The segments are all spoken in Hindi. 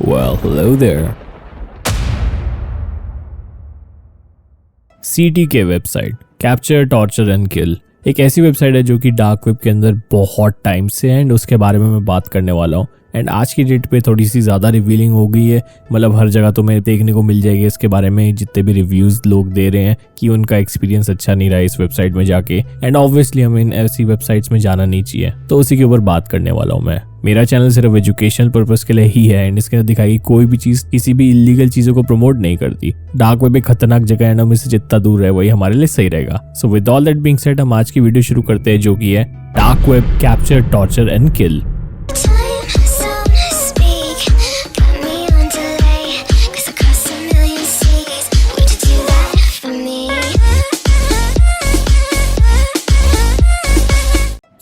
Well, hello there. CTK website capture torture and kill एक ऐसी वेबसाइट है जो कि डार्क वेब के अंदर बहुत टाइम से है एंड उसके बारे में मैं बात करने वाला हूँ। एंड आज की डेट पे थोड़ी सी ज़्यादा रिवीलिंग हो गई है, मतलब हर जगह तुम्हें देखने को मिल जाएगी इसके बारे में, जितने भी रिव्यूज़ लोग दे रहे हैं कि उनका एक्सपीरियंस अच्छा नहीं रहा इस वेबसाइट में जाके। एंड ऑब्वियसली हमें इन ऐसी वेबसाइट्स में जाना नहीं चाहिए, तो उसी के ऊपर बात करने वाला हूँ मैं। मेरा चैनल सिर्फ एजुकेशनल पर्पस के लिए ही है एंड इसके अंदर दिखाई कोई भी चीज़ किसी भी इलीगल चीज़ों को प्रमोट नहीं करती। डार्क वेब एक खतरनाक जगह है, हम इससे जितना दूर रहे वही हमारे लिए सही रहेगा। So with all that being said हम आज की वीडियो शुरू करते हैं, जो कि है dark web capture torture and kill.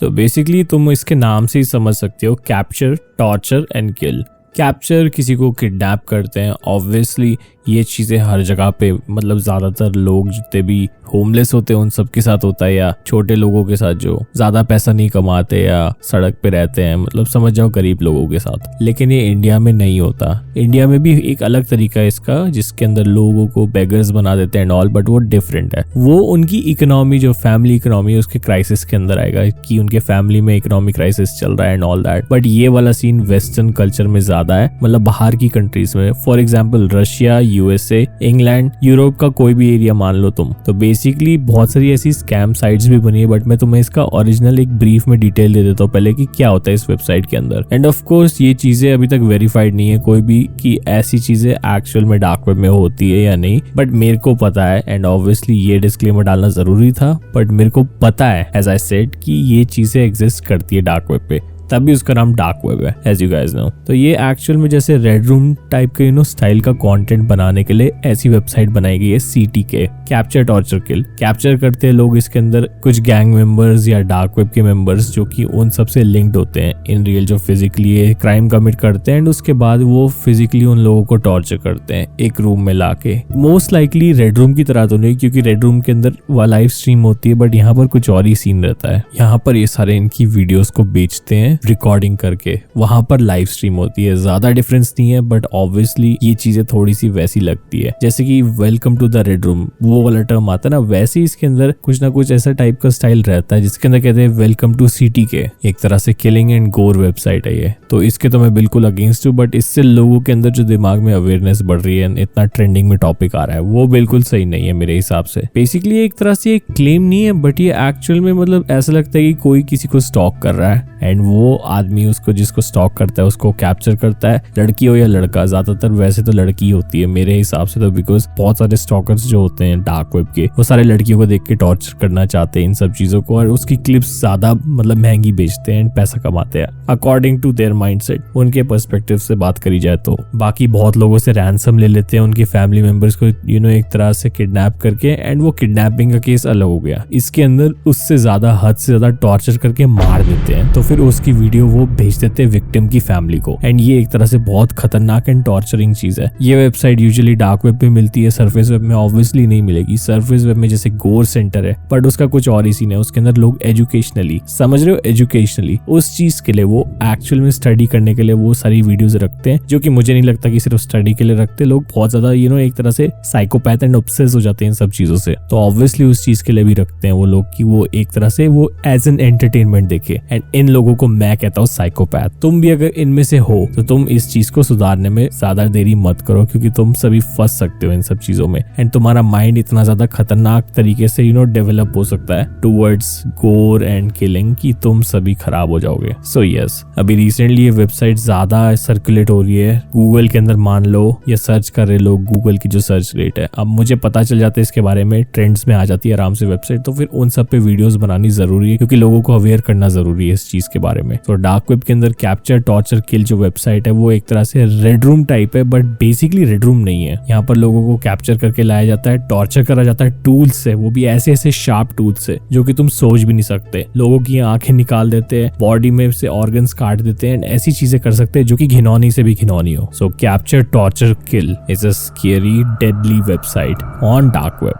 तो बेसिकली तुम इसके नाम से ही समझ सकते हो, capture torture and kill. Capture किसी को किडनैप करते हैं, ऑब्वियसली ये चीज़ें हर जगह पे, मतलब ज़्यादातर लोग जितने भी होमलेस होते हैं उन सब के साथ होता है, या छोटे लोगों के साथ जो ज़्यादा पैसा नहीं कमाते या सड़क पे रहते हैं, मतलब समझ जाओ गरीब लोगों के साथ। लेकिन ये इंडिया में नहीं होता। इंडिया में भी एक अलग तरीका है इसका, जिसके अंदर लोगों को बेगर्स बना देते हैं एंड ऑल, बट वो डिफरेंट है। वो उनकी इकोनॉमी, जो फैमिली इकोनॉमी है, उसके क्राइसिस के अंदर आएगा कि उनके फैमिली में इकोनॉमिक क्राइसिस चल रहा है एंड ऑल दैट। बट ये वाला सीन वेस्टर्न कल्चर में ज़्यादा है, मतलब बाहर की कंट्रीज में, for example Russia, USA, England, Europe का कोई भी एरिया मान लो तुम। तो बेसिकली बहुत सारी ऐसी स्कैम साइट्स भी बनी है, बट मैं तुम्हें इसका ओरिजिनल एक ब्रीफ में डिटेल दे देता हूँ पहले कि क्या होता है इस वेबसाइट के अंदर। एंड ऑफ कोर्स ये चीजें अभी तक वेरीफाइड नहीं है कोई भी कि ऐसी चीजें एक्चुअल में डार्क वेब में होती है या नहीं, बट मेरे को पता है एंड ऑब्वियसली ये डिस्क्लेमर डालना जरूरी था, बट मेरे को पता है एज आई सेड कि ये चीजें एग्जिस्ट करती है डार्क वेब पे, तभी उसका नाम डार्क वेब है, एज यू गाइस नो। तो ये एक्चुअल में जैसे रेड रूम टाइप के स्टाइल का कंटेंट बनाने के लिए ऐसी वेबसाइट बनाई गई है, CTK कैप्चर टॉर्चर किल। कैप्चर करते हैं लोग इसके अंदर कुछ गैंग मेंबर्स या डार्क वेब के मेंबर्स जो कि उन सब से लिंक्ड होते हैं इन रियल, जो फिजिकली क्राइम कमिट करते हैं एंड उसके बाद वो फिजिकली उन लोगों को टॉर्चर करते हैं एक रूम में लाके। मोस्ट लाइकली रेड रूम की तरह तो नहीं, क्योंकि रेड रूम के अंदर वो लाइव स्ट्रीम होती है, बट यहाँ पर कुछ और ही सीन रहता है। यहाँ पर ये सारे इनकी वीडियोस को बेचते हैं रिकॉर्डिंग करके, वहां पर लाइव स्ट्रीम होती है। ज्यादा डिफरेंस नहीं है, बट ऑब्वियसली ये चीजें थोड़ी सी वैसी लगती है, जैसे कि welcome to the red room वो वाला टर्म आता है ना, वैसे ही इसके अंदर कुछ ना कुछ ऐसा टाइप का स्टाइल रहता है, जिसके अंदर कहते हैं वेलकम टू CTK। एक तरह से किलिंग एंड गोर वेबसाइट है ये, तो इसके तो मैं बिल्कुल अगेंस्ट हूँ, बट इससे लोगों के अंदर जो दिमाग में अवेयरनेस बढ़ रही है, इतना ट्रेंडिंग में टॉपिक आ रहा है, वो बिल्कुल सही नहीं है मेरे हिसाब से। बेसिकली एक तरह से एक क्लेम नहीं है, बट ये एक्चुअल में मतलब ऐसा लगता है कि कोई किसी को स्टॉक कर रहा है एंड वो आदमी उसको, जिसको स्टॉक करता है, उसको कैप्चर करता है, लड़की हो या लड़का। ज्यादातर वैसे तो लड़की होती है मेरे हिसाब से, तो बिकॉज बहुत सारे स्टॉकर्स जो होते हैं डार्क वेब के, वो सारे लड़कियों को देख के टॉर्चर करना चाहते हैं इन सब चीजों को, और उसकी क्लिप्स ज्यादा मतलब महंगी बेचते हैं एंड पैसा कमाते हैं अकॉर्डिंग टू देयर माइंडसेट, उनके पर्सपेक्टिव से बात करी जाए तो। बाकी बहुत लोगों से रैंसम ले लेते हैं, उनके फैमिली मेंबर्स को एक तरह से किडनैप करके, एंड वो किडनैपिंग का केस अलग हो गया। इसके अंदर उससे ज्यादा, हद से ज्यादा टॉर्चर करके मार देते हैं, तो फिर उसकी वीडियो वो भेज देते हैं विक्टिम की फैमिली को। एंड ये एक तरह से बहुत खतरनाक एंड टॉर्चरिंग चीज है। ये वेबसाइट यूजुअली डार्क वेब पे मिलती है, सरफेस वेब में ऑब्वियसली नहीं मिलेगी। सरफेस वेब में जैसे गोर सेंटर है, बट उसका कुछ और ही सीन है। उसके अंदर लोग एजुकेशनली, समझ रहे हो, एजुकेशनली उस चीज के लिए, वो एक्चुअल में स्टडी करने के लिए वो सारी वीडियोस रखते हैं, जो कि मुझे नहीं लगता कि सिर्फ स्टडी के लिए रखते। लोग बहुत ज्यादा एक तरह से साइकोपैथ एंड ऑब्सेस हो जाते हैं इन सब चीजों से, तो ऑब्वियसली उस चीज के लिए भी रखते हैं वो लोग कि वो एक तरह से वो एज एन एंटरटेनमेंट देखे। एंड इन लोगों को मैं कहता हूँ साइकोपैथ। तुम भी अगर इनमें से हो तो तुम इस चीज को सुधारने में ज्यादा देरी मत करो, क्योंकि तुम सभी फंस सकते हो इन सब चीजों में एंड तुम्हारा माइंड इतना ज्यादा खतरनाक तरीके से डेवलप हो सकता है टुवर्ड्स गोर एंड किलिंग कि तुम सभी खराब हो जाओगे। सो यस, अभी रिसेंटली ये वेबसाइट ज्यादा सर्कुलेट हो रही है गूगल के अंदर, मान लो, या सर्च कर रहे लोग, गूगल की जो सर्च रेट है, अब मुझे पता चल जाता है इसके बारे में, ट्रेंड्स में आ जाती है आराम से वेबसाइट, तो फिर उन सब पे वीडियोस बनानी जरूरी है, क्योंकि लोगों को अवेयर करना जरूरी है इस चीज के बारे में। तो डार्क वेब के अंदर कैप्चर टॉर्चर किल जो वेबसाइट है, वो एक तरह से रेड रूम टाइप है, बट बेसिकली रेड रूम नहीं है। यहाँ पर लोगों को कैप्चर करके लाया जाता है, टॉर्चर करा जाता है टूल्स से, वो भी ऐसे ऐसे शार्प टूल्स से जो कि तुम सोच भी नहीं सकते। लोगों की आंखें निकाल देते हैं, बॉडी में से ऑर्गन्स काट देते हैं, ऐसी चीजें कर सकते हैं जो कि घिनौनी से भी घिनौनी हो। So capture torture kill is a scary deadly website on dark web.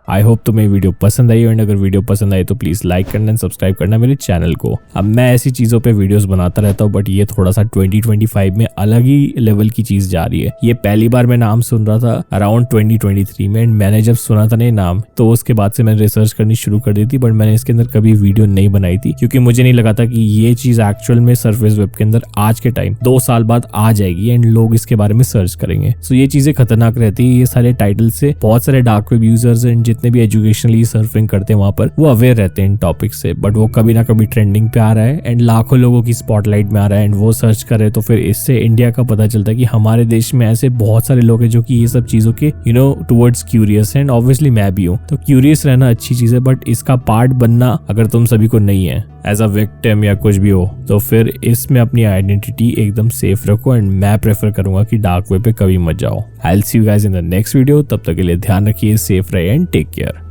I hope तुम्हें वीडियो पसंद आई, एंड अगर वीडियो पसंद आई तो प्लीज लाइक करना एंड सब्सक्राइब करना मेरे चैनल को। अब मैं ऐसी चीजों पे वीडियोस बनाता रहता हूँ, बट ये थोड़ा सा 2025 में अलग ही लेवल की चीज जा रही है। ये पहली बार मैं नाम सुन रहा था अराउंड 2023 में, एंड मैंने जब सुना था ना नाम तो उसके बाद से मैंने रिसर्च करनी शुरू कर दी थी, बट मैंने इसके अंदर कभी वीडियो नहीं बनाई थी क्योंकि मुझे नहीं लगा था कि ये चीज एक्चुअल में सरफेस वेब के अंदर आज के टाइम 2 साल बाद आ जाएगी एंड लोग इसके बारे में सर्च करेंगे। सो ये चीजें खतरनाक रहती है। ये सारे टाइटल से बहुत सारे डार्क वेब यूजर्स एंड जितने भी एजुकेशनली सर्फिंग करते हैं वहां पर वो अवेयर रहते हैं इन टॉपिक से, बट वो कभी ना कभी ट्रेंडिंग पे आ रहा है एंड लाखों लोगों की स्पॉटलाइट में आ रहा है एंड वो सर्च करे तो फिर इससे इंडिया का पता चलता है कि हमारे देश में ऐसे बहुत सारे लोग हैं जो कि ये सब चीजों के टुवर्ड्स क्यूरियस है, एंड ऑब्वियसली मैं भी हूँ। तो क्यूरियस रहना अच्छी चीज है, बट इसका पार्ट बनना अगर तुम सभी को नहीं है एज अ विक्टिम या कुछ भी हो तो फिर इसमें अपनी आइडेंटिटी एकदम सेफ रखो, एंड मैं प्रेफर करूंगा कि डार्क वेब पे कभी मत जाओ। I will see you guys in the next video. तब तक के लिए ध्यान रखिए, सेफ रहिए एंड टेक केयर।